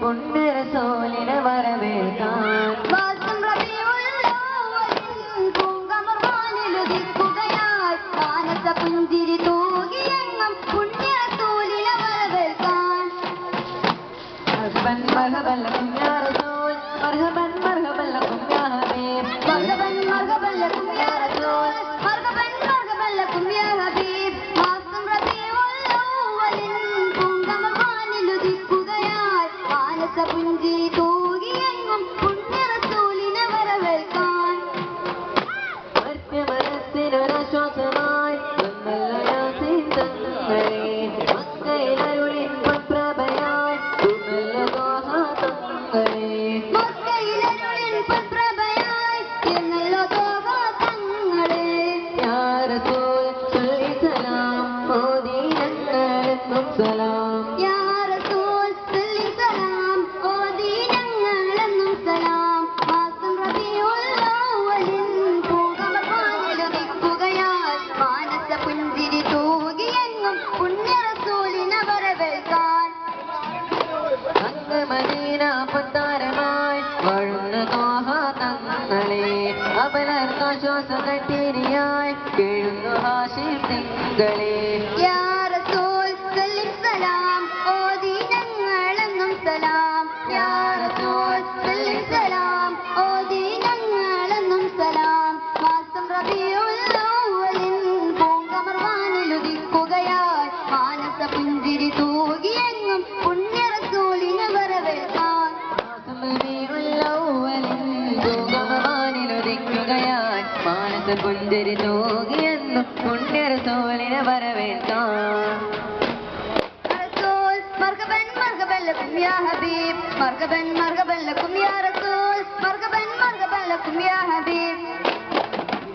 പുണ്യ റസൂലിനെ വരവേൽക്കാൻ മാസം റബീഉൽ അവ്വലിൻ പൂങ്കമർ വാനിലുദിക്കുകയായി മാനസ പുഞ്ചിരി തൂകിയെങ്ങും പുണ്യ റസൂലിനെ വരവേൽക്കാൻ മർഹബൻ മർഹബൻ ലക്കും യാ റസൂൽ മർഹബൻ മർഹബൻ ലക്കും യാ ഹബീബ് മർഹബൻ മർഹബൻ ലക്കും യാ റസൂൽ മർഹബൻ മർഹബൻ ലക്കും യാ ഹബീബ് മാസം റബീഉൽ അവ്വലിൻ പൂങ്കമർ വാനിലുദിക്കുകയായി മാനസ പുഞ്ചിരി തൂകിയെങ്ങും പുണ്യ റസൂലിനെ വരവേൽക്കാൻ മർത്യമനസ്സിനൊരാശ്വാസമായി വന്നല്ല യാസീൻ തങ്ങളെ മക്കയിലരുളിൻ പ്രഭയായി തുമല്ല ദോഹ തങ്ങളെ മക്കയിലരുളിൻ പ്രഭയായി എന്നല്ലോ തോഹ തങ്ങളെ യാ റസൂൽ സല്ലി സലാം ഓതി ഞങ്ങളെന്നും സലാം യാ റസൂൽ സല്ലി സലാം ഓതി ഞങ്ങളെന്നും സലാം മാസം റബീഉൽ അവ്വലിൻ പൂങ്കമർ വാനിലുദിക്കുകയായി മാനസ പുഞ്ചിരി തൂകിയെങ്ങും പുണ്യ റസൂലിനെ വരവേൽക്കാൻ അങ്ങ് മദീന പൊത്താരമായി വാഴുന്ന ത്വാഹ തങ്ങളെ അപലർക്കാശ്വാസ കട്ടീരിയായി കേഴുന്നു ഹാഷിം തിങ്കളെ യാ റസൂൽ സല്ലി സലാം ഓതി ഞങ്ങളെന്നും സലാം യാ റസൂൽ സല്ലി സലാം ഓതി ഞങ്ങളെന്നും സലാം മാസം റബീഉൽ അവ്വലിൻ പൂങ്കമർ വാനിലുദിക്കുകയായി മാനസ പുഞ്ചിരി തൂകിയെങ്ങും പുണ്യ റസൂലിനെ വരവേൽക്കാൻ ുകയായി മാനസ പുഞ്ചരി തൂകിയെന്നു പുണ്യ റസൂലിനെ വരവേൽക്കാൻ റസൂൽ മർഹബൻ മർഹബൻ ലക്കും യാ ഹബീബ് മർഹബൻ മർഹബൻ ലക്കും യാ റസൂൽ മർഹബൻ മർഹബൻ ലക്കും യാ ഹബീബ്